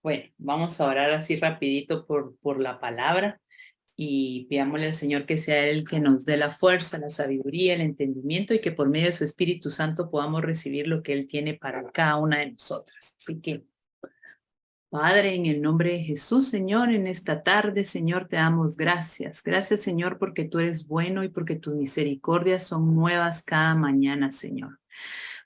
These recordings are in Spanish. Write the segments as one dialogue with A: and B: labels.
A: Bueno, vamos a orar así rapidito por la palabra y pidámosle al Señor que sea Él que nos dé la fuerza, la sabiduría, el entendimiento y que por medio de su Espíritu Santo podamos recibir lo que Él tiene para cada una de nosotras. Así que, Padre, en el nombre de Jesús, Señor, en esta tarde, Señor, te damos gracias. Gracias, Señor, porque tú eres bueno y porque tus misericordias son nuevas cada mañana, Señor.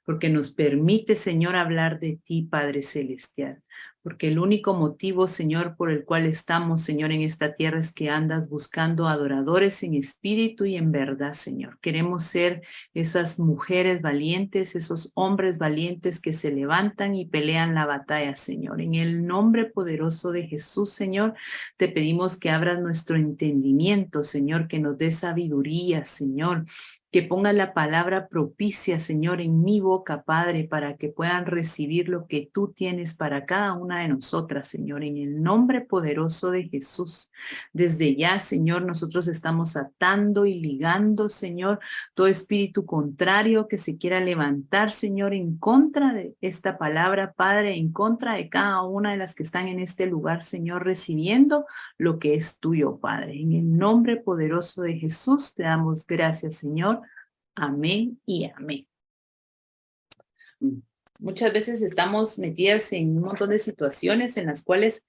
A: Porque nos permite, Señor, hablar de ti, Padre Celestial. Porque el único motivo, Señor, por el cual estamos, Señor, en esta tierra es que andas buscando adoradores en espíritu y en verdad, Señor. Queremos ser esas mujeres valientes, esos hombres valientes que se levantan y pelean la batalla, Señor. En el nombre poderoso de Jesús, Señor, te pedimos que abras nuestro entendimiento, Señor, que nos dé sabiduría, Señor, que ponga la palabra propicia, Señor, en mi boca, Padre, para que puedan recibir lo que tú tienes para cada una de nosotras, Señor, en el nombre poderoso de Jesús. Desde ya, Señor, nosotros estamos atando y ligando, Señor, todo espíritu contrario que se quiera levantar, Señor, en contra de esta palabra, Padre, en contra de cada una de las que están en este lugar, Señor, recibiendo lo que es tuyo, Padre. En el nombre poderoso de Jesús te damos gracias, Señor. Amén y amén. Muchas veces estamos metidas en un montón de situaciones en las cuales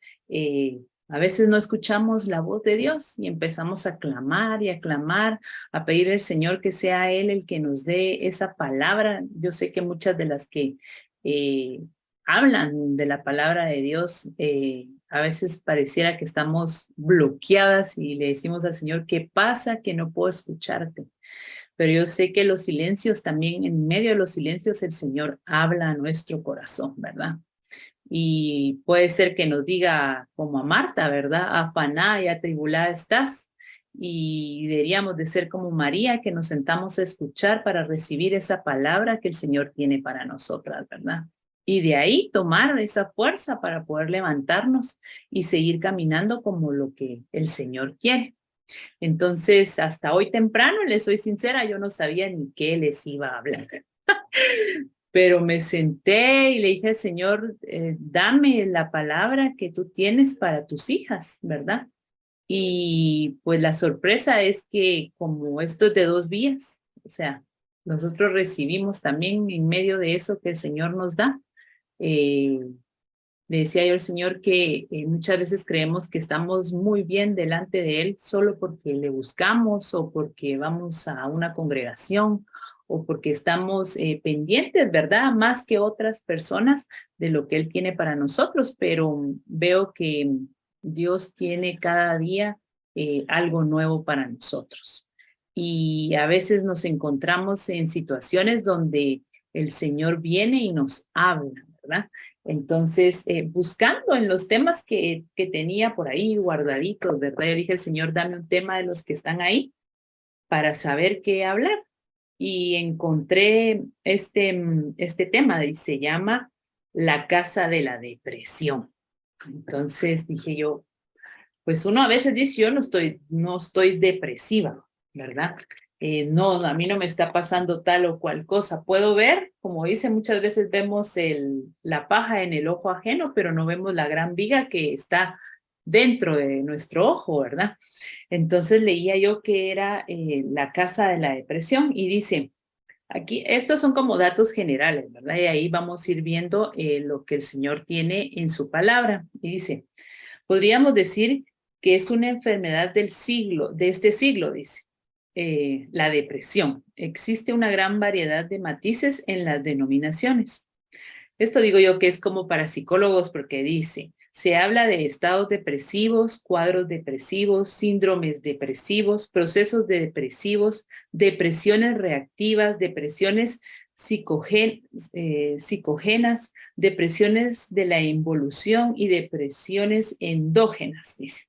A: a veces no escuchamos la voz de Dios y empezamos a clamar y a clamar, a pedir al Señor que sea Él el que nos dé esa palabra. Yo sé que muchas de las que eh, hablan de la palabra de Dios, a veces pareciera que estamos bloqueadas y le decimos al Señor, ¿qué pasa? Que no puedo escucharte. Pero yo sé que los silencios también, en medio de los silencios, el Señor habla a nuestro corazón, ¿verdad? Y puede ser que nos diga como a Marta, ¿verdad? Afanada y atribulada estás. Y deberíamos de ser como María, que nos sentamos a escuchar para recibir esa palabra que el Señor tiene para nosotras, ¿verdad? Y de ahí tomar esa fuerza para poder levantarnos y seguir caminando como lo que el Señor quiere. Entonces, hasta hoy temprano, les soy sincera, yo no sabía ni qué les iba a hablar, pero me senté y le dije al Señor, dame la palabra que tú tienes para tus hijas, ¿verdad? Y pues la sorpresa es que como esto es de dos vías, o sea, nosotros recibimos también en medio de eso que el Señor nos da. Eh, Le decía yo al Señor que muchas veces creemos que estamos muy bien delante de Él solo porque le buscamos o porque vamos a una congregación o porque estamos pendientes, ¿verdad? Más que otras personas de lo que Él tiene para nosotros, pero veo que Dios tiene cada día algo nuevo para nosotros. Y a veces nos encontramos en situaciones donde el Señor viene y nos habla, ¿verdad? Entonces, buscando en los temas que tenía por ahí guardaditos, ¿verdad? Yo dije, el Señor, dame un tema de los que están ahí para saber qué hablar. Y encontré este tema y se llama La Casa de la Depresión. Entonces dije yo, pues uno a veces dice, yo no estoy depresiva, ¿verdad? No, a mí no me está pasando tal o cual cosa. Puedo ver, como dice, muchas veces vemos la paja en el ojo ajeno, pero no vemos la gran viga que está dentro de nuestro ojo, ¿verdad? Entonces leía yo que era la casa de la depresión y dice, aquí, estos son como datos generales, ¿verdad? Y ahí vamos a ir viendo lo que el Señor tiene en su palabra. Y dice, podríamos decir que es una enfermedad del siglo, de este siglo, dice, la depresión. Existe una gran variedad de matices en las denominaciones. Esto digo yo que es como para psicólogos porque dice, se habla de estados depresivos, cuadros depresivos, síndromes depresivos, procesos de depresivos, depresiones reactivas, depresiones psicogénas, depresiones de la involución y depresiones endógenas, dice.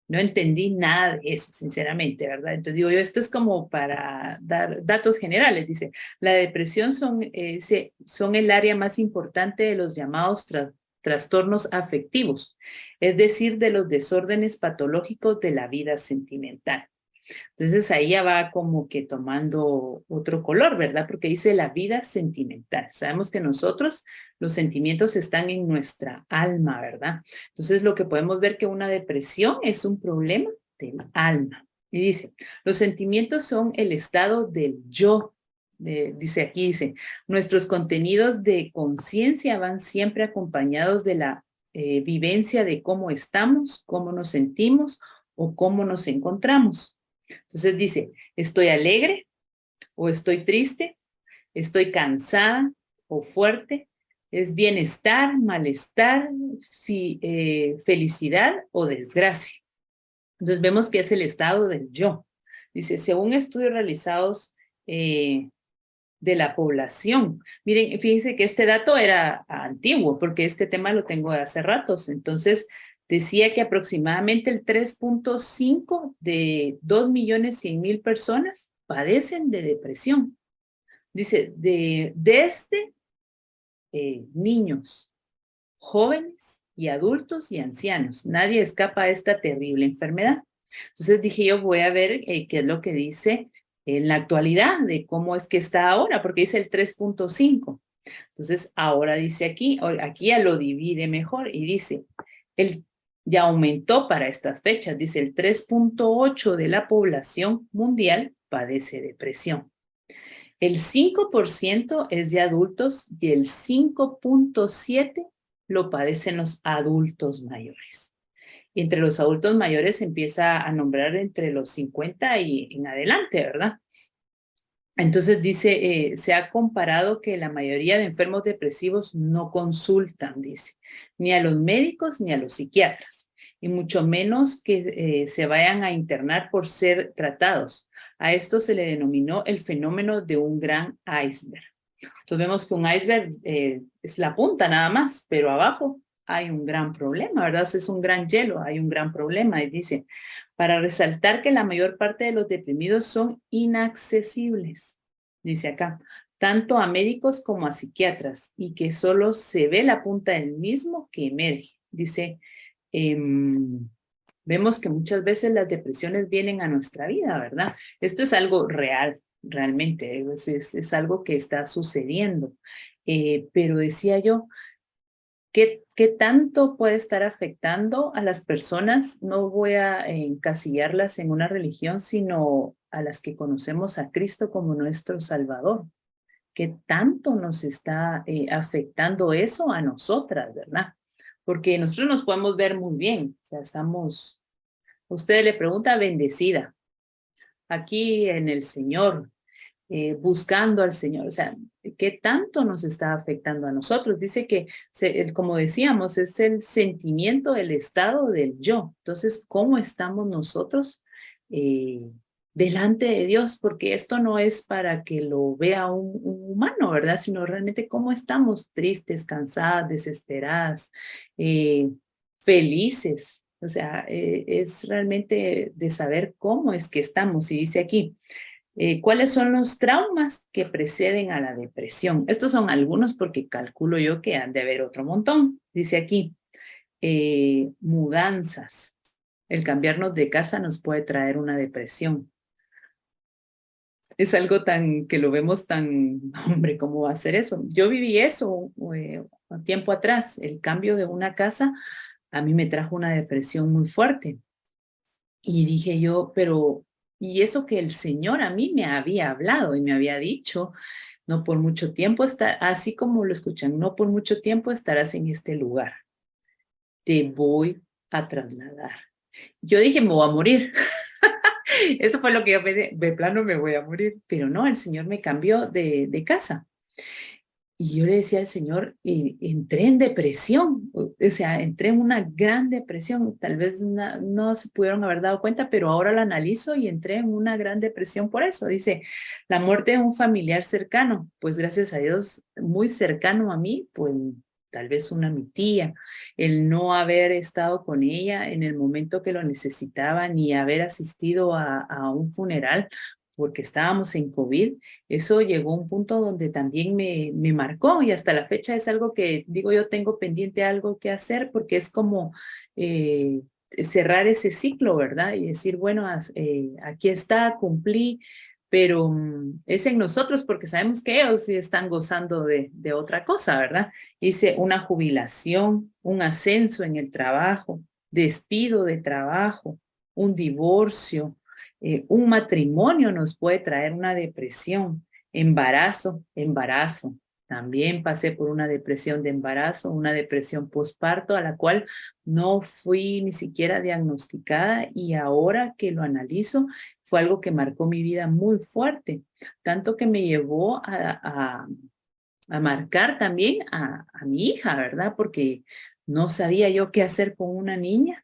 A: No entendí nada de eso, sinceramente, ¿verdad? Entonces digo yo, esto es como para dar datos generales. Dice, la depresión son el área más importante de los llamados trastornos afectivos, es decir, de los desórdenes patológicos de la vida sentimental. Entonces ahí ya va como que tomando otro color, ¿verdad? Porque dice la vida sentimental. Sabemos que nosotros, los sentimientos están en nuestra alma, ¿verdad? Entonces lo que podemos ver que una depresión es un problema del alma. Y dice, los sentimientos son el estado del yo. Dice aquí, dice, nuestros contenidos de conciencia van siempre acompañados de la vivencia de cómo estamos, cómo nos sentimos o cómo nos encontramos. Entonces dice, estoy alegre o estoy triste, estoy cansada o fuerte, es bienestar, malestar, felicidad o desgracia. Entonces vemos que es el estado del yo. Dice, según estudios realizados de la población. Miren, fíjense que este dato era antiguo, porque este tema lo tengo de hace ratos. Entonces, decía que aproximadamente el 3.5 de 2.100.000 personas padecen de depresión. Dice, desde niños, jóvenes y adultos y ancianos. Nadie escapa a esta terrible enfermedad. Entonces dije yo, voy a ver qué es lo que dice en la actualidad de cómo es que está ahora, porque dice el 3.5. Entonces ahora dice aquí ya lo divide mejor y dice, ya aumentó para estas fechas, dice el 3.8 de la población mundial padece depresión. El 5% es de adultos y el 5.7% lo padecen los adultos mayores. Y entre los adultos mayores se empieza a nombrar entre los 50 y en adelante, ¿verdad? Entonces dice, se ha comparado que la mayoría de enfermos depresivos no consultan, dice, ni a los médicos ni a los psiquiatras, y mucho menos que se vayan a internar por ser tratados. A esto se le denominó el fenómeno de un gran iceberg. Entonces vemos que un iceberg es la punta nada más, pero abajo hay un gran problema, ¿verdad? Es un gran hielo, hay un gran problema. Y dice, para resaltar que la mayor parte de los deprimidos son inaccesibles, dice acá, tanto a médicos como a psiquiatras, y que solo se ve la punta del mismo que emerge. Dice, vemos que muchas veces las depresiones vienen a nuestra vida, ¿verdad? Esto es algo real, realmente, es algo que está sucediendo. Pero decía yo, ¿qué tanto puede estar afectando a las personas? No voy a encasillarlas en una religión, sino a las que conocemos a Cristo como nuestro Salvador. ¿Qué tanto nos está afectando eso a nosotras, verdad? Porque nosotros nos podemos ver muy bien, o sea, usted le pregunta bendecida, aquí en el Señor, buscando al Señor. O sea, ¿qué tanto nos está afectando a nosotros? Dice que, como decíamos, es el sentimiento, el estado del yo. Entonces, ¿cómo estamos nosotros delante de Dios? Porque esto no es para que lo vea un humano, ¿verdad? Sino realmente cómo estamos tristes, cansadas, desesperadas, felices. O sea, es realmente de saber cómo es que estamos. Y dice aquí, ¿cuáles son los traumas que preceden a la depresión? Estos son algunos porque calculo yo que han de haber otro montón. Dice aquí, mudanzas. El cambiarnos de casa nos puede traer una depresión. Es algo tan que lo vemos tan, hombre, ¿cómo va a ser eso? Yo viví eso un tiempo atrás. El cambio de una casa a mí me trajo una depresión muy fuerte. Y dije yo, pero, y eso que el Señor a mí me había hablado y me había dicho, no por mucho tiempo estar, así como lo escuchan, no por mucho tiempo estarás en este lugar. Te voy a trasladar. Yo dije, me voy a morir. Eso fue lo que yo pensé, de plano me voy a morir. Pero no, el Señor me cambió de casa. Y yo le decía al Señor, entré en depresión, o sea, entré en una gran depresión. Tal vez no se pudieron haber dado cuenta, pero ahora la analizo y entré en una gran depresión por eso. Dice, la muerte de un familiar cercano, pues gracias a Dios, muy cercano a mí, pues tal vez mi tía, el no haber estado con ella en el momento que lo necesitaba, ni haber asistido a un funeral, porque estábamos en COVID, eso llegó a un punto donde también me marcó y hasta la fecha es algo que digo yo tengo pendiente algo que hacer porque es como cerrar ese ciclo, ¿verdad? Y decir, bueno, aquí está, cumplí, pero es en nosotros porque sabemos que ellos sí están gozando de otra cosa, ¿verdad? Dice una jubilación, un ascenso en el trabajo, despido de trabajo, un divorcio, un matrimonio nos puede traer una depresión, embarazo. También pasé por una depresión de embarazo, una depresión postparto a la cual no fui ni siquiera diagnosticada y ahora que lo analizo fue algo que marcó mi vida muy fuerte, tanto que me llevó a marcar también a mi hija, ¿verdad? Porque no sabía yo qué hacer con una niña.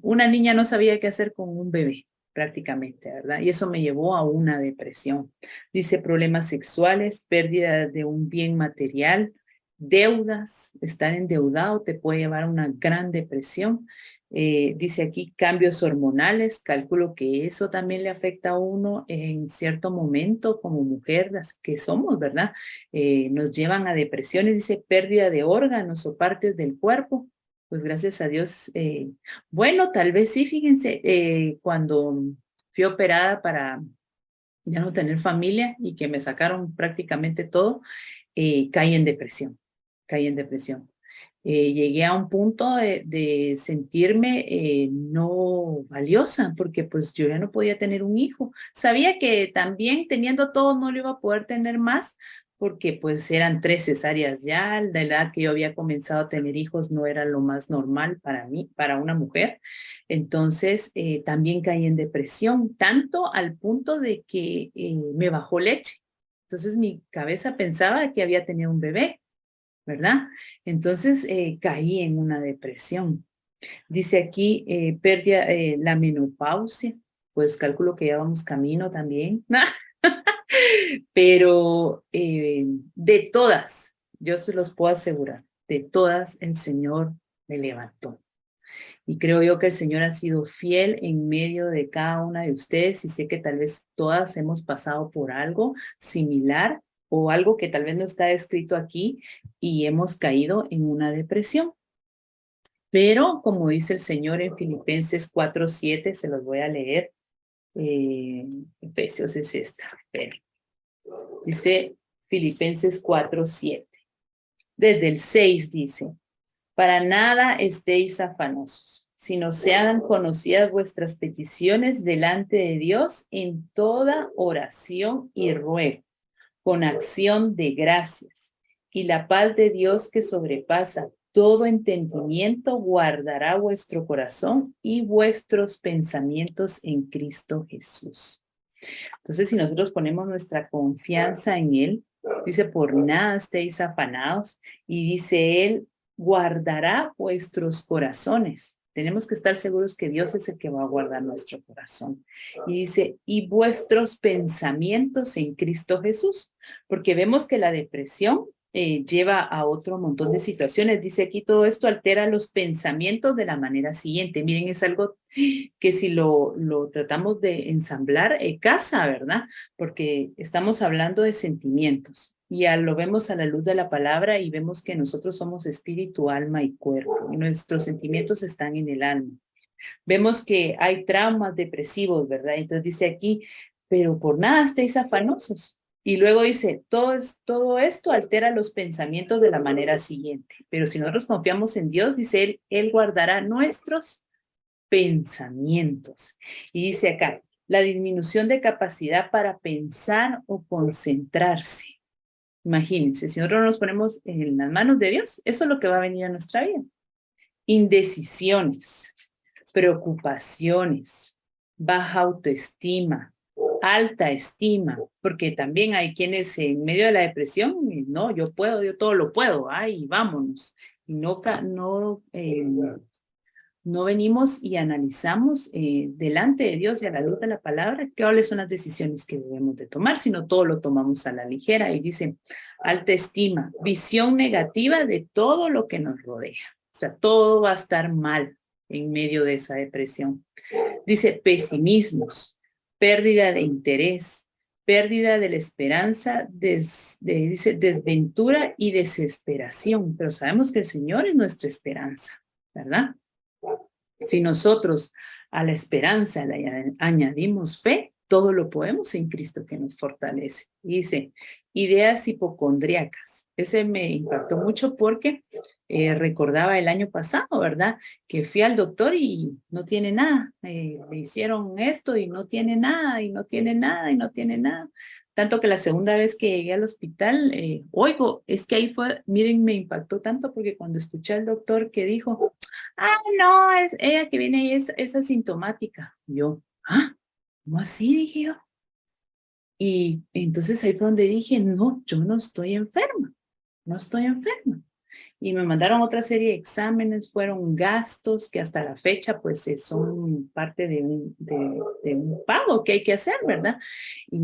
A: Una niña no sabía qué hacer con un bebé prácticamente, ¿verdad? Y eso me llevó a una depresión. Dice problemas sexuales, pérdida de un bien material, deudas, estar endeudado te puede llevar a una gran depresión. Dice aquí cambios hormonales, calculo que eso también le afecta a uno en cierto momento como mujer, las que somos, ¿verdad? Nos llevan a depresiones, dice pérdida de órganos o partes del cuerpo. Pues gracias a Dios, bueno, tal vez sí, fíjense, cuando fui operada para ya no tener familia y que me sacaron prácticamente todo, caí en depresión, caí en depresión. Llegué a un punto de sentirme no valiosa, porque pues yo ya no podía tener un hijo. Sabía que también teniendo todo no lo iba a poder tener más, porque pues eran 3 cesáreas ya, la edad que yo había comenzado a tener hijos no era lo más normal para mí, para una mujer. Entonces también caí en depresión, tanto al punto de que me bajó leche. Entonces mi cabeza pensaba que había tenido un bebé, ¿verdad? Entonces caí en una depresión. Dice aquí, pérdida, la menopausia, pues calculo que ya vamos camino también, pero de todas, yo se los puedo asegurar, de todas el Señor me levantó. Y creo yo que el Señor ha sido fiel en medio de cada una de ustedes y sé que tal vez todas hemos pasado por algo similar o algo que tal vez no está escrito aquí y hemos caído en una depresión. Pero como dice el Señor en Filipenses 4:7, se los voy a leer. Efesios es esta. Dice Filipenses 4:7. Desde el 6 dice, para nada estéis afanosos, sino sean conocidas vuestras peticiones delante de Dios en toda oración y ruego, con acción de gracias. Y la paz de Dios que sobrepasa todo entendimiento guardará vuestro corazón y vuestros pensamientos en Cristo Jesús. Entonces, si nosotros ponemos nuestra confianza en Él, dice, por nada estéis afanados, y dice Él, guardará vuestros corazones. Tenemos que estar seguros que Dios es el que va a guardar nuestro corazón. Y dice, y vuestros pensamientos en Cristo Jesús, porque vemos que la depresión lleva a otro montón de situaciones. Dice aquí, todo esto altera los pensamientos de la manera siguiente. Miren, es algo que si lo tratamos de ensamblar, casa, ¿verdad? Porque estamos hablando de sentimientos. Y lo vemos a la luz de la palabra y vemos que nosotros somos espíritu, alma y cuerpo. Y nuestros sentimientos están en el alma. Vemos que hay traumas depresivos, ¿verdad? Entonces dice aquí, pero por nada estéis afanosos. Y luego dice, todo esto altera los pensamientos de la manera siguiente. Pero si nosotros confiamos en Dios, dice Él guardará nuestros pensamientos. Y dice acá, la disminución de capacidad para pensar o concentrarse. Imagínense, si nosotros nos ponemos en las manos de Dios, eso es lo que va a venir a nuestra vida. Indecisiones, preocupaciones, baja autoestima, alta estima, porque también hay quienes en medio de la depresión, no, yo puedo, yo todo lo puedo, ay, vámonos. Y no venimos y analizamos delante de Dios y a la luz de la palabra cuáles son las decisiones que debemos de tomar, sino todo lo tomamos a la ligera. Y dice, alta estima, visión negativa de todo lo que nos rodea. O sea, todo va a estar mal en medio de esa depresión. Dice, pesimismos, pérdida de interés, pérdida de la esperanza, dice, desventura y desesperación. Pero sabemos que el Señor es nuestra esperanza, ¿verdad? Si nosotros a la esperanza le añadimos fe, todo lo podemos en Cristo que nos fortalece. Dice, ideas hipocondríacas. Ese me impactó mucho porque recordaba el año pasado, ¿verdad? Que fui al doctor y no tiene nada. Le hicieron esto y no tiene nada, y no tiene nada, y no tiene nada. Tanto que la segunda vez que llegué al hospital, oigo, es que ahí fue, miren, me impactó tanto porque cuando escuché al doctor que dijo, no, es ella que viene y es asintomática. Yo, ¿cómo así? Dije yo. Y entonces ahí fue donde dije, no, yo no estoy enferma, no estoy enferma. Y me mandaron otra serie de exámenes, fueron gastos que hasta la fecha pues son parte de un pago que hay que hacer, ¿verdad? Y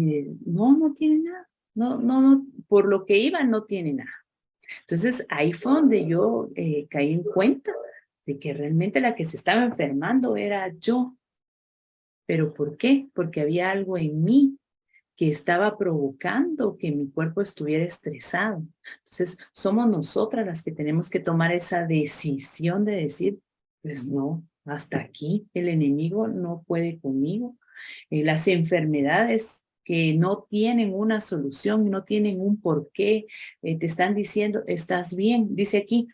A: no tiene nada, no, por lo que iba no tiene nada. Entonces ahí fue donde yo caí en cuenta de que realmente la que se estaba enfermando era yo. ¿Pero por qué? Porque había algo en mí que estaba provocando que mi cuerpo estuviera estresado. Entonces, somos nosotras las que tenemos que tomar esa decisión de decir, pues no, hasta aquí el enemigo no puede conmigo. Las enfermedades que no tienen una solución, no tienen un porqué, te están diciendo, estás bien. Dice aquí,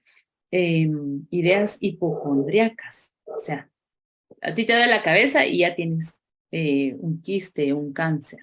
A: ideas hipocondriacas. O sea, a ti te da la cabeza y ya tienes un quiste, un cáncer.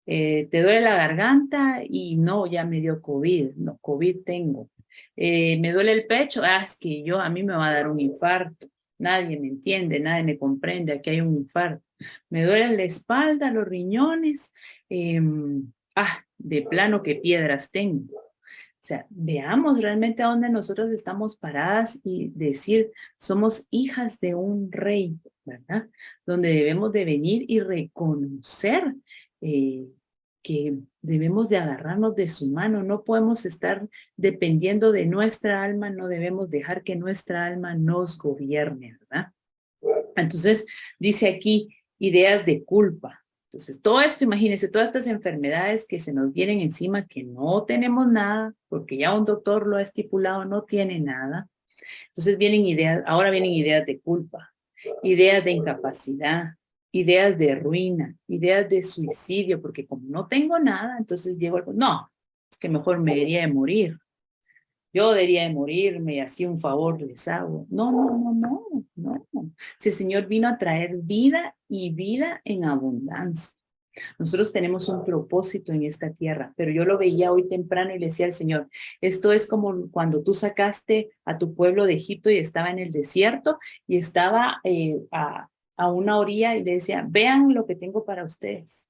A: Te duele la garganta y no, ya me dio COVID, no, COVID tengo. Me duele el pecho, es que a mí me va a dar un infarto. Nadie me entiende, nadie me comprende, aquí hay un infarto. Me duele la espalda, los riñones, de plano que piedras tengo. O sea, veamos realmente a dónde nosotros estamos paradas y decir, somos hijas de un rey, ¿verdad? Donde debemos de venir y reconocer eh, que debemos de agarrarnos de su mano, no podemos estar dependiendo de nuestra alma, no debemos dejar que nuestra alma nos gobierne, ¿verdad? Entonces, dice aquí, ideas de culpa. Entonces, todo esto, imagínense, todas estas enfermedades que se nos vienen encima, que no tenemos nada, porque ya un doctor lo ha estipulado, no tiene nada. Entonces vienen ideas, ahora vienen ideas de culpa, ideas de incapacidad, ideas de ruina, ideas de suicidio, porque como no tengo nada, entonces llego al, no, es que mejor me debería de morir. Yo debería de morirme y así un favor les hago. No. Si el Señor vino a traer vida y vida en abundancia. Nosotros tenemos un propósito en esta tierra, pero yo lo veía hoy temprano y le decía al Señor, esto es como cuando tú sacaste a tu pueblo de Egipto y estaba en el desierto y estaba a una orilla y le decía, vean lo que tengo para ustedes.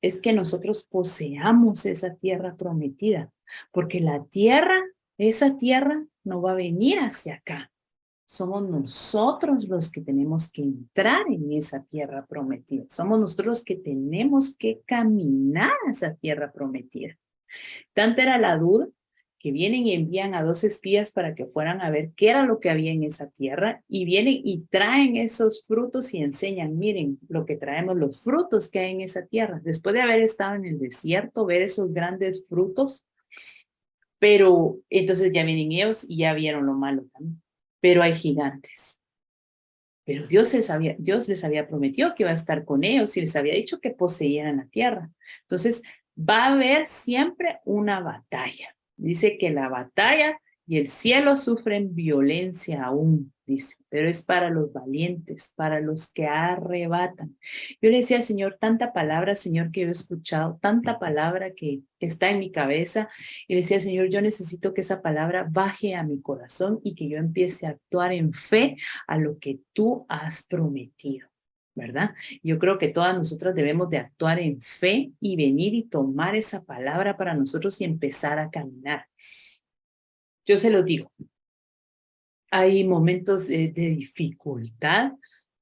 A: Es que nosotros poseamos esa tierra prometida, porque la tierra, esa tierra no va a venir hacia acá. Somos nosotros los que tenemos que entrar en esa tierra prometida. Somos nosotros los que tenemos que caminar a esa tierra prometida. Tanta era la duda que vienen y envían a 2 espías para que fueran a ver qué era lo que había en esa tierra y vienen y traen esos frutos y enseñan, miren lo que traemos, los frutos que hay en esa tierra. Después de haber estado en el desierto, ver esos grandes frutos, pero entonces ya vienen ellos y ya vieron lo malo también. Pero hay gigantes. Pero Dios les había prometido que iba a estar con ellos y les había dicho que poseyeran la tierra. Entonces, va a haber siempre una batalla. Dice que la batalla y el cielo sufren violencia aún, dice, pero es para los valientes, para los que arrebatan. Yo le decía al Señor, tanta palabra, Señor, que yo he escuchado, tanta palabra que está en mi cabeza, y le decía, Señor, yo necesito que esa palabra baje a mi corazón y que yo empiece a actuar en fe a lo que tú has prometido, ¿verdad? Yo creo que todas nosotras debemos de actuar en fe y venir y tomar esa palabra para nosotros y empezar a caminar. Yo se lo digo, hay momentos de dificultad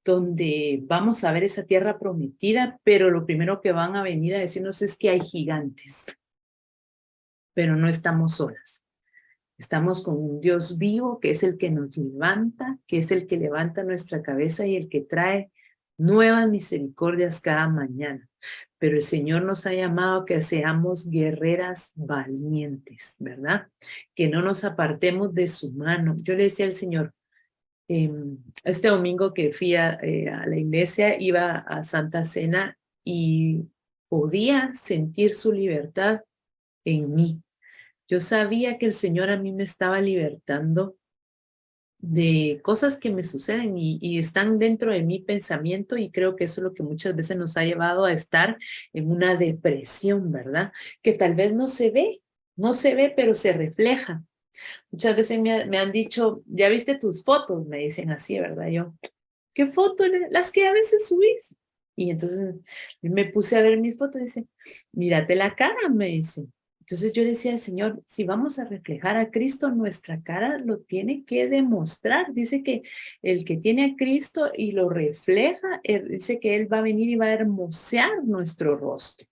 A: donde vamos a ver esa tierra prometida, pero lo primero que van a venir a decirnos es que hay gigantes, pero no estamos solas. Estamos con un Dios vivo que es el que nos levanta, que es el que levanta nuestra cabeza y el que trae nuevas misericordias cada mañana. Pero el Señor nos ha llamado a que seamos guerreras valientes, ¿verdad? Que no nos apartemos de su mano. Yo le decía al Señor, Este domingo que fui a la iglesia, iba a Santa Cena y podía sentir su libertad en mí. Yo sabía que el Señor a mí me estaba libertando de cosas que me suceden y están dentro de mi pensamiento, y creo que eso es lo que muchas veces nos ha llevado a estar en una depresión, ¿verdad? Que tal vez no se ve, pero se refleja. Muchas veces me han dicho, ¿ya viste tus fotos? Me dicen así, ¿verdad? Yo, ¿qué fotos? Las que a veces subís. Y entonces me puse a ver mis fotos y dice, mírate la cara, me dice. Entonces yo decía al Señor, si vamos a reflejar a Cristo, nuestra cara lo tiene que demostrar. Dice que el que tiene a Cristo y lo refleja, dice que Él va a venir y va a hermosear nuestro rostro.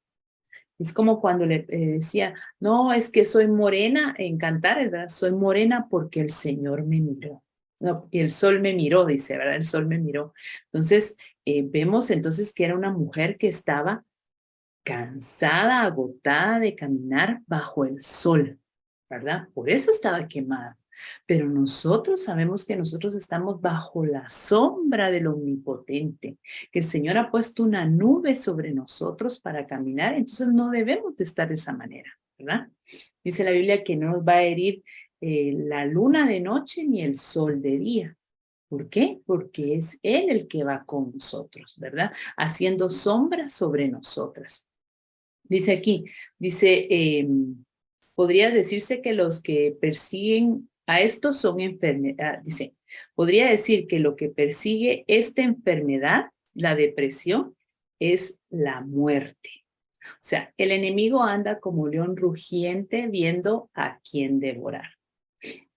A: Es como cuando le decía, no, es que soy morena en cantar, ¿verdad? Soy morena porque el Señor me miró. No, y el sol me miró, dice, ¿verdad? El sol me miró. Entonces, vemos entonces que era una mujer que estaba cansada, agotada de caminar bajo el sol, ¿verdad? Por eso estaba quemada. Pero nosotros sabemos que nosotros estamos bajo la sombra del Omnipotente, que el Señor ha puesto una nube sobre nosotros para caminar, entonces no debemos de estar de esa manera, ¿verdad? Dice la Biblia que no nos va a herir la luna de noche ni el sol de día. ¿Por qué? Porque es Él el que va con nosotros, ¿verdad? Haciendo sombra sobre nosotras. Dice aquí, dice, podría decirse que los que persiguen a estos son enfermedad, dice, podría decir que lo que persigue esta enfermedad, la depresión, es la muerte. O sea, el enemigo anda como león rugiente viendo a quién devorar.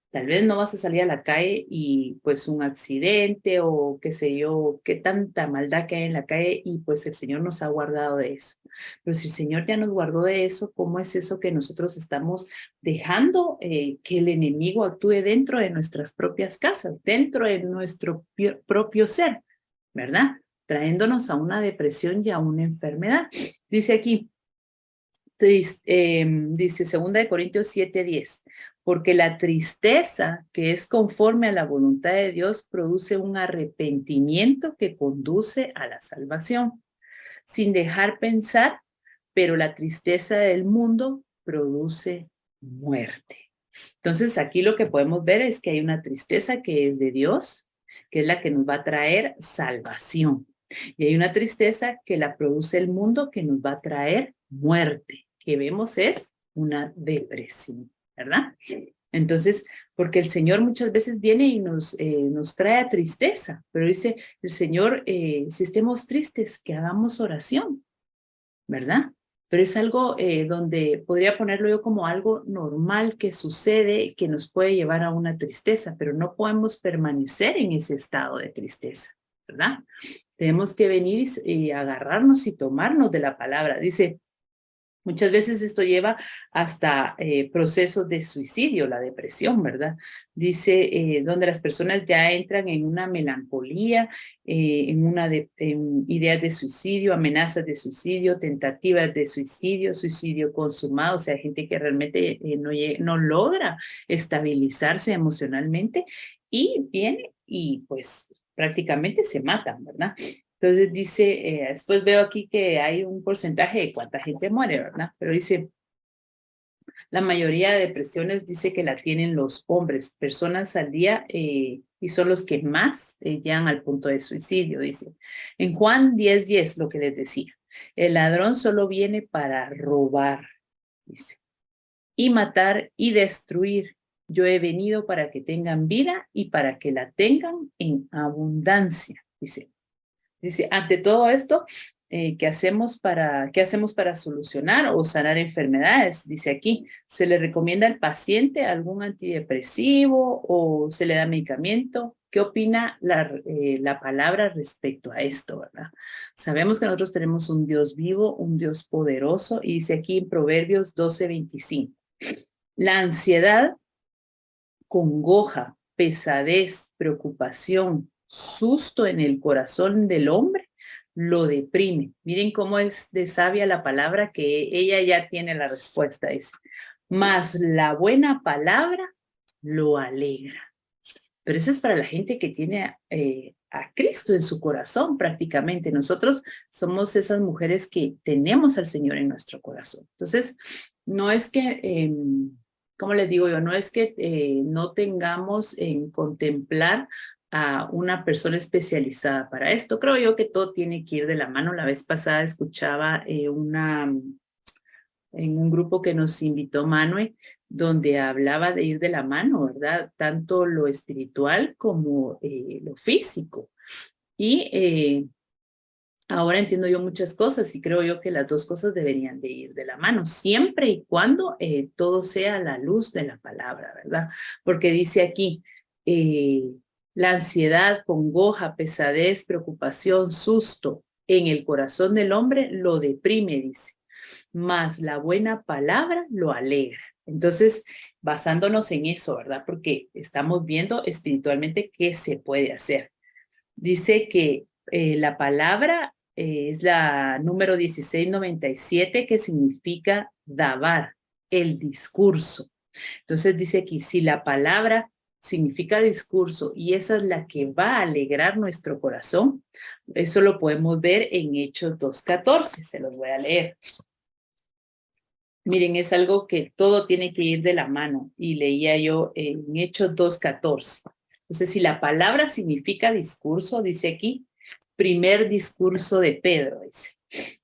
A: Tal vez no vas a salir a la calle y pues un accidente o qué sé yo, qué tanta maldad que hay en la calle, y pues el Señor nos ha guardado de eso. Pero si el Señor ya nos guardó de eso, ¿cómo es eso que nosotros estamos dejando que el enemigo actúe dentro de nuestras propias casas, dentro de nuestro propio ser, ¿verdad? Trayéndonos a una depresión y a una enfermedad. Dice aquí, dice 2 Corintios 7:10, porque la tristeza que es conforme a la voluntad de Dios produce un arrepentimiento que conduce a la salvación, sin dejar pensar, pero la tristeza del mundo produce muerte. Entonces aquí lo que podemos ver es que hay una tristeza que es de Dios, que es la que nos va a traer salvación. Y hay una tristeza que la produce el mundo, que nos va a traer muerte, que vemos es una depresión, ¿verdad? Entonces, porque el Señor muchas veces viene y nos trae a tristeza, pero dice el Señor, si estemos tristes, que hagamos oración, ¿verdad? Pero es algo donde podría ponerlo yo como algo normal que sucede, que nos puede llevar a una tristeza, pero no podemos permanecer en ese estado de tristeza, ¿verdad? Tenemos que venir y agarrarnos y tomarnos de la palabra. Dice, muchas veces esto lleva hasta procesos de suicidio, la depresión, ¿verdad? Dice, donde las personas ya entran en una melancolía, en ideas de suicidio, amenazas de suicidio, tentativas de suicidio, suicidio consumado, o sea, gente que realmente no logra estabilizarse emocionalmente y viene y pues prácticamente se matan, ¿verdad? Entonces dice, después veo aquí que hay un porcentaje de cuánta gente muere, ¿verdad? Pero dice, la mayoría de depresiones dice que la tienen los hombres, personas al día, y son los que más llegan al punto de suicidio, dice. En Juan 10:10, lo que les decía, el ladrón solo viene para robar, dice, y matar y destruir. Yo he venido para que tengan vida y para que la tengan en abundancia, dice. Dice, ante todo esto, qué hacemos para solucionar o sanar enfermedades? Dice aquí, ¿se le recomienda al paciente algún antidepresivo o se le da medicamento? ¿Qué opina la palabra respecto a esto, verdad? Sabemos que nosotros tenemos un Dios vivo, un Dios poderoso, y dice aquí en Proverbios 12:25, la ansiedad, congoja, pesadez, preocupación, susto en el corazón del hombre, lo deprime. Miren cómo es de sabia la palabra, que ella ya tiene la respuesta. Dice, mas la buena palabra lo alegra. pero ese es para la gente que tiene a Cristo en su corazón prácticamente. Nosotros somos esas mujeres que tenemos al Señor en nuestro corazón. Entonces, no es que, ¿cómo les digo yo? No es que no tengamos en contemplar a una persona especializada para esto. Creo yo que todo tiene que ir de la mano. La vez pasada escuchaba en un grupo que nos invitó Manuel, donde hablaba de ir de la mano, ¿verdad? Tanto lo espiritual como lo físico. Y ahora entiendo yo muchas cosas y creo yo que las dos cosas deberían de ir de la mano, siempre y cuando todo sea a la luz de la palabra, ¿verdad? Porque dice aquí, la ansiedad, congoja, pesadez, preocupación, susto en el corazón del hombre lo deprime, dice, mas la buena palabra lo alegra. Entonces, basándonos en eso, ¿verdad? Porque estamos viendo espiritualmente qué se puede hacer. Dice que la palabra es la número 1697, que significa dabar, el discurso. Entonces dice aquí, si la palabra significa discurso y esa es la que va a alegrar nuestro corazón, eso lo podemos ver en Hechos 2:14, se los voy a leer. Miren, es algo que todo tiene que ir de la mano y leía yo en Hechos 2:14. Entonces, si la palabra significa discurso, dice aquí, primer discurso de Pedro, dice.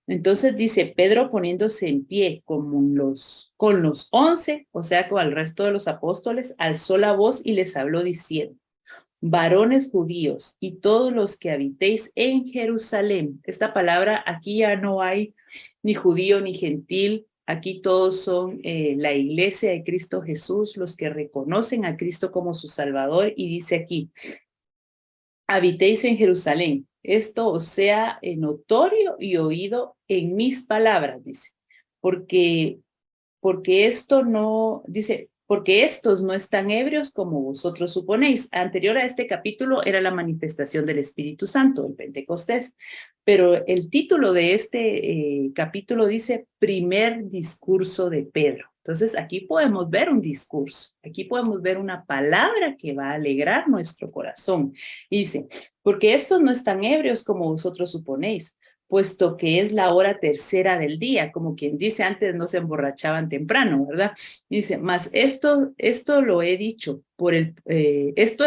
A: Entonces dice, Pedro poniéndose en pie con los 11, o sea, con el resto de los apóstoles, alzó la voz y les habló diciendo, varones judíos y todos los que habitéis en Jerusalén. Esta palabra, aquí ya no hay ni judío ni gentil, aquí todos son la iglesia de Cristo Jesús, los que reconocen a Cristo como su Salvador, y dice aquí, habitéis en Jerusalén, esto os sea notorio y oído en mis palabras, dice, porque esto no, dice, porque estos no están ebrios como vosotros suponéis. Anterior a este capítulo era la manifestación del Espíritu Santo, el Pentecostés, pero el título de este capítulo dice primer discurso de Pedro. Entonces aquí podemos ver un discurso, aquí podemos ver una palabra que va a alegrar nuestro corazón. Y dice, porque estos no están ebrios como vosotros suponéis, puesto que es la hora tercera del día, como quien dice, antes no se emborrachaban temprano, ¿verdad? Dice, mas esto lo he dicho por esto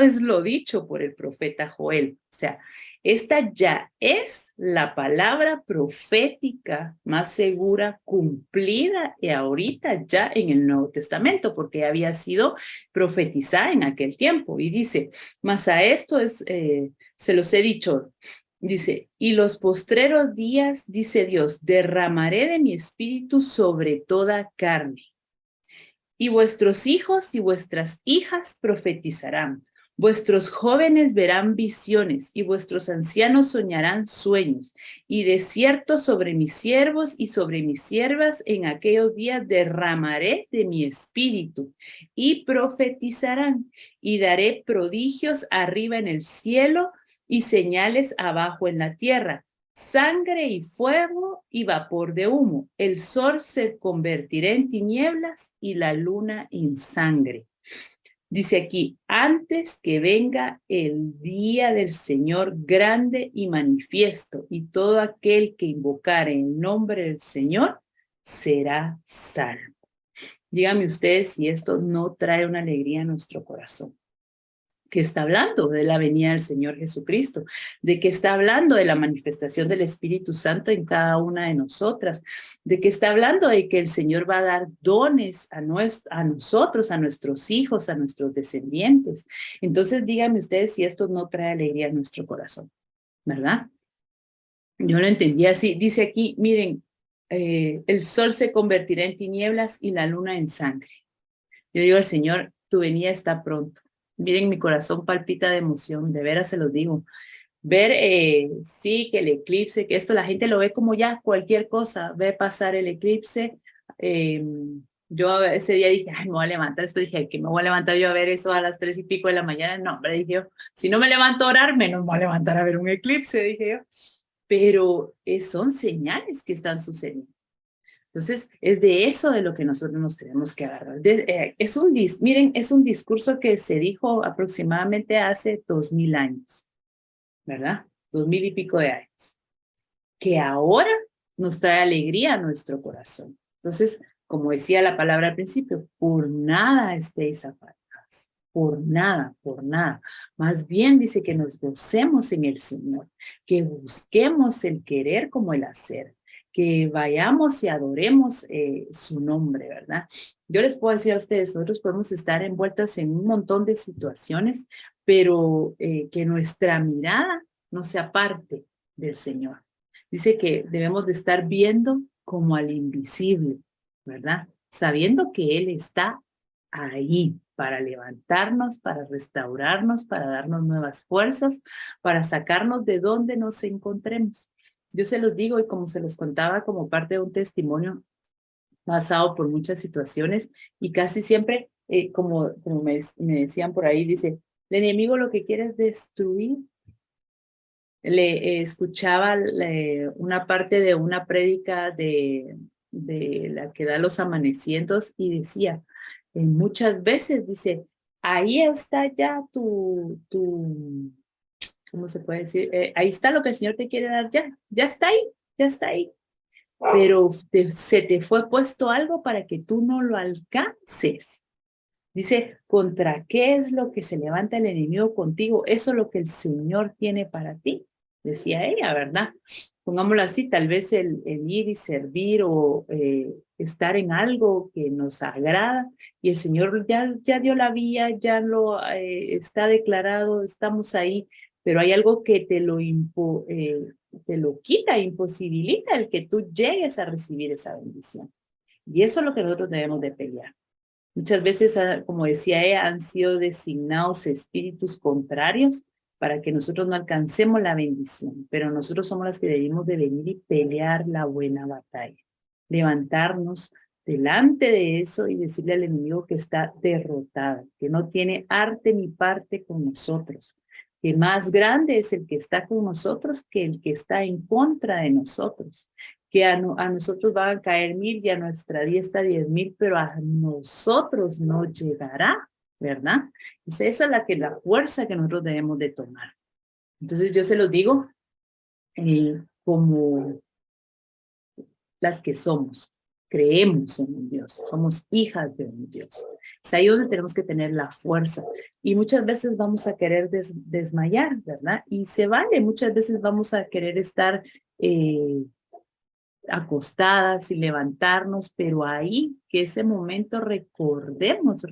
A: es lo dicho por el profeta Joel. O sea, esta ya es la palabra profética más segura, cumplida y ahorita ya en el Nuevo Testamento, porque había sido profetizada en aquel tiempo. Y dice, mas a esto se los he dicho. Dice, y los postreros días, dice Dios, derramaré de mi espíritu sobre toda carne. Y vuestros hijos y vuestras hijas profetizarán. Vuestros jóvenes verán visiones y vuestros ancianos soñarán sueños. Y de cierto sobre mis siervos y sobre mis siervas en aquellos días derramaré de mi espíritu y profetizarán. Y daré prodigios arriba en el cielo y señales abajo en la tierra, sangre y fuego y vapor de humo. El sol se convertirá en tinieblas y la luna en sangre. Dice aquí, antes que venga el día del Señor grande y manifiesto, y todo aquel que invocare el nombre del Señor será salvo. Díganme ustedes si esto no trae una alegría a nuestro corazón. Que está hablando de la venida del Señor Jesucristo, de que está hablando de la manifestación del Espíritu Santo en cada una de nosotras, de que está hablando de que el Señor va a dar dones a nosotros, a nuestros hijos, a nuestros descendientes. Entonces díganme ustedes si esto no trae alegría a nuestro corazón, ¿verdad? Yo lo entendí así. Dice aquí, miren, el sol se convertirá en tinieblas y la luna en sangre. Yo digo al Señor, tu venida está pronto. Miren, mi corazón palpita de emoción, de veras se los digo. Ver, sí, que el eclipse, que esto la gente lo ve como ya cualquier cosa, ve pasar el eclipse. Yo ese día dije, ay, me voy a levantar. Después dije, que me voy a levantar yo a ver eso a las 3:00 de la mañana. No, hombre, dije yo, si no me levanto a orar, menos me voy a levantar a ver un eclipse, dije yo. Pero son señales que están sucediendo. Entonces, es de eso de lo que nosotros nos tenemos que agarrar. Miren, es un discurso que se dijo aproximadamente hace 2000 años, ¿verdad? 2000 y pico de años, que ahora nos trae alegría a nuestro corazón. Entonces, como decía la palabra al principio, por nada estéis afanados, por nada, por nada. Más bien dice que nos gocemos en el Señor, que busquemos el querer como el hacer, que vayamos y adoremos su nombre, ¿verdad? Yo les puedo decir a ustedes, nosotros podemos estar envueltas en un montón de situaciones, pero que nuestra mirada no se aparte del Señor. Dice que debemos de estar viendo como al invisible, ¿verdad? Sabiendo que Él está ahí para levantarnos, para restaurarnos, para darnos nuevas fuerzas, para sacarnos de donde nos encontremos. Yo se los digo y como se los contaba como parte de un testimonio pasado por muchas situaciones y casi siempre, como me decían por ahí, dice, el enemigo lo que quiere es destruir. Escuchaba una parte de una prédica de la que da los amanecientos y decía, muchas veces dice, ahí está ya ¿cómo se puede decir? Ahí está lo que el Señor te quiere dar ya está ahí, ya está ahí. Pero se te fue puesto algo para que tú no lo alcances. Dice, ¿contra qué es lo que se levanta el enemigo contigo? Eso es lo que el Señor tiene para ti, decía ella, ¿verdad? Pongámoslo así, tal vez el ir y servir o estar en algo que nos agrada y el Señor ya dio la vía, ya lo está declarado, estamos ahí, pero hay algo que te lo quita, imposibilita el que tú llegues a recibir esa bendición. Y eso es lo que nosotros debemos de pelear. Muchas veces, como decía ella, han sido designados espíritus contrarios para que nosotros no alcancemos la bendición, pero nosotros somos las que debemos de venir y pelear la buena batalla, levantarnos delante de eso y decirle al enemigo que está derrotado, que no tiene arte ni parte con nosotros, que más grande es el que está con nosotros que el que está en contra de nosotros, que a nosotros van a caer 1000 y a nuestra diestra 10,000, pero a nosotros no llegará, ¿verdad? Esa es la fuerza que nosotros debemos de tomar. Entonces yo se los digo como las que somos, creemos en un Dios, somos hijas de un Dios. Es ahí donde tenemos que tener la fuerza. Y muchas veces vamos a querer desmayar, ¿verdad? Y se vale, muchas veces vamos a querer estar acostadas y levantarnos, pero ahí que ese momento recordemos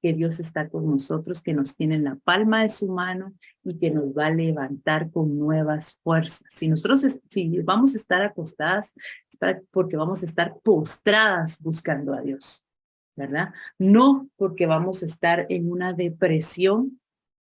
A: que Dios está con nosotros, que nos tiene en la palma de su mano y que nos va a levantar con nuevas fuerzas. Si nosotros si vamos a estar acostadas, es porque vamos a estar postradas buscando a Dios, ¿verdad? No porque vamos a estar en una depresión,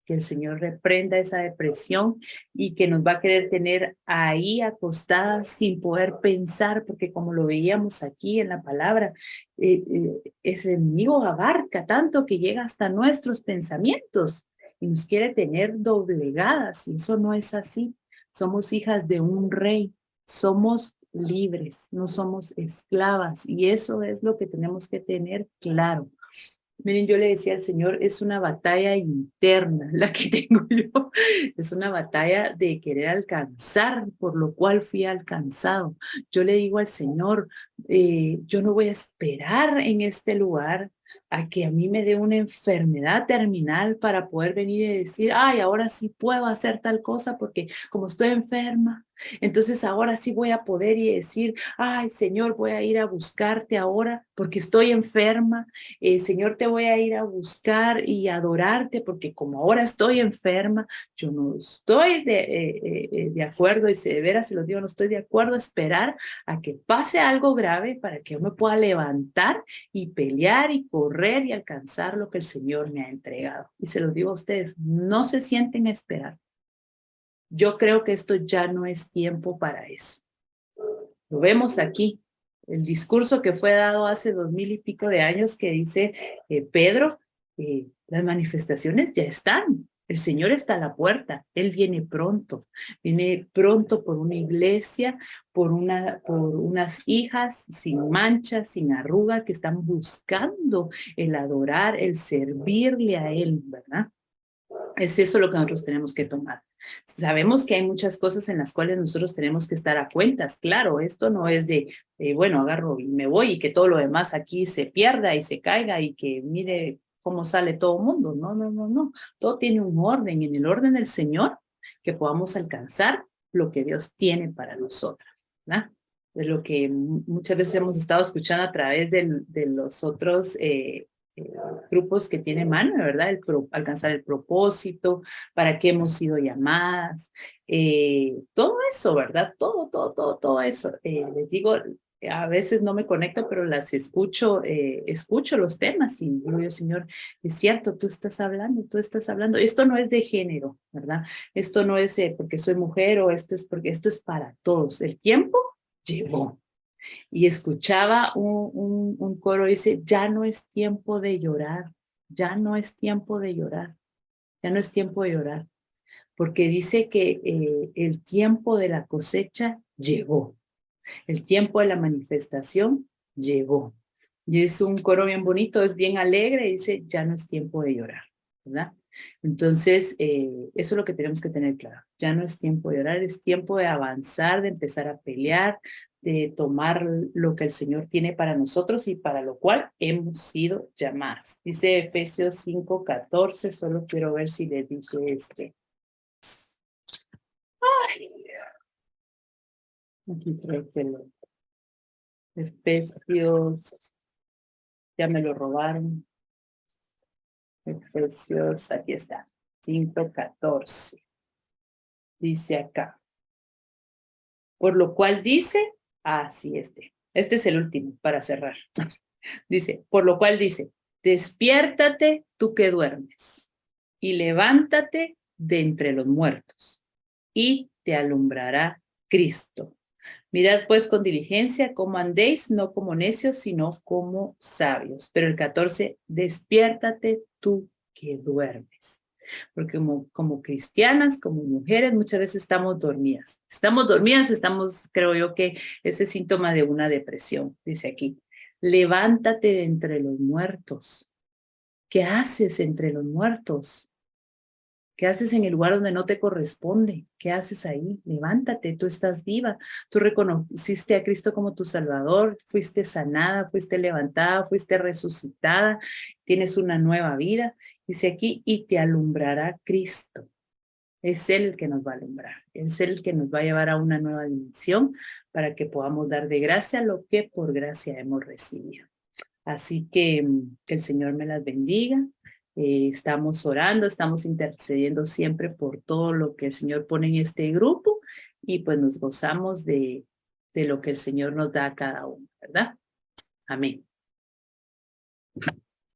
A: que el Señor reprenda esa depresión y que nos va a querer tener ahí acostadas sin poder pensar, porque como lo veíamos aquí en la palabra, ese enemigo abarca tanto que llega hasta nuestros pensamientos y nos quiere tener doblegadas, y eso no es así. Somos hijas de un rey, somos libres, no somos esclavas, y eso es lo que tenemos que tener claro. Miren, yo le decía al Señor, es una batalla interna la que tengo yo, es una batalla de querer alcanzar, por lo cual fui alcanzado. Yo le digo al Señor, yo no voy a esperar en este lugar a que a mí me dé una enfermedad terminal para poder venir y decir, ay, ahora sí puedo hacer tal cosa porque como estoy enferma, entonces ahora sí voy a poder y decir, ay, Señor, voy a ir a buscarte ahora porque estoy enferma. Señor, te voy a ir a buscar y adorarte porque como ahora estoy enferma, yo no estoy de acuerdo, y de veras se los digo, no estoy de acuerdo a esperar a que pase algo grave para que yo me pueda levantar y pelear y correr y alcanzar lo que el Señor me ha entregado. Y se los digo a ustedes, no se sienten a esperar. Yo creo que esto ya no es tiempo para eso. Lo vemos aquí. El discurso que fue dado hace 2000 y pico de años que dice Pedro, las manifestaciones ya están. El Señor está a la puerta, Él viene pronto por una iglesia, por unas hijas sin mancha, sin arruga, que están buscando el adorar, el servirle a Él, ¿verdad? Es eso lo que nosotros tenemos que tomar. Sabemos que hay muchas cosas en las cuales nosotros tenemos que estar a cuentas. Claro, esto no es de, bueno, agarro y me voy y que todo lo demás aquí se pierda y se caiga y que mire cómo sale todo el mundo. No, no, no, no. Todo tiene un orden. En el orden del Señor, que podamos alcanzar lo que Dios tiene para nosotras, ¿verdad? De lo que muchas veces hemos estado escuchando a través de los otros grupos que tiene mano, ¿verdad? Alcanzar el propósito, para qué hemos sido llamadas, todo eso, ¿verdad? Todo eso. Les digo, a veces no me conecto, pero las escucho, escucho los temas y digo yo, Señor, es cierto, tú estás hablando. Esto no es de género, ¿verdad? Esto no es porque soy mujer o esto es porque esto es para todos. El tiempo llegó. Y escuchaba un coro, dice, ya no es tiempo de llorar, ya no es tiempo de llorar, ya no es tiempo de llorar, porque dice que el tiempo de la cosecha llegó, el tiempo de la manifestación llegó. Y es un coro bien bonito, es bien alegre, y dice, ya no es tiempo de llorar, ¿verdad? Entonces, eso es lo que tenemos que tener claro. Ya no es tiempo de llorar, es tiempo de avanzar, de empezar a pelear, de tomar lo que el Señor tiene para nosotros y para lo cual hemos sido llamadas. Dice Efesios 5:14, solo quiero ver si le dije Ay, aquí creo que lo... Efesios, ya me lo robaron. Efesios, aquí está, 5:14. Dice acá. Por lo cual dice, así este es el último para cerrar. Dice, por lo cual dice, despiértate tú que duermes y levántate de entre los muertos y te alumbrará Cristo. Mirad pues con diligencia cómo andéis, no como necios, sino como sabios. Pero el 14, despiértate tú que duermes. Porque como cristianas, como mujeres, muchas veces estamos dormidas. Estamos, creo yo que ese síntoma de una depresión, dice aquí. Levántate de entre los muertos. ¿Qué haces entre los muertos? ¿Qué haces en el lugar donde no te corresponde? ¿Qué haces ahí? Levántate, tú estás viva. Tú reconociste a Cristo como tu Salvador, fuiste sanada, fuiste levantada, fuiste resucitada, tienes una nueva vida. Dice aquí, y te alumbrará Cristo. Es Él el que nos va a alumbrar, es Él el que nos va a llevar a una nueva dimensión para que podamos dar de gracia lo que por gracia hemos recibido. Así que el Señor me las bendiga. Estamos orando, estamos intercediendo siempre por todo lo que el Señor pone en este grupo y pues nos gozamos de lo que el Señor nos da a cada uno, ¿verdad? Amén.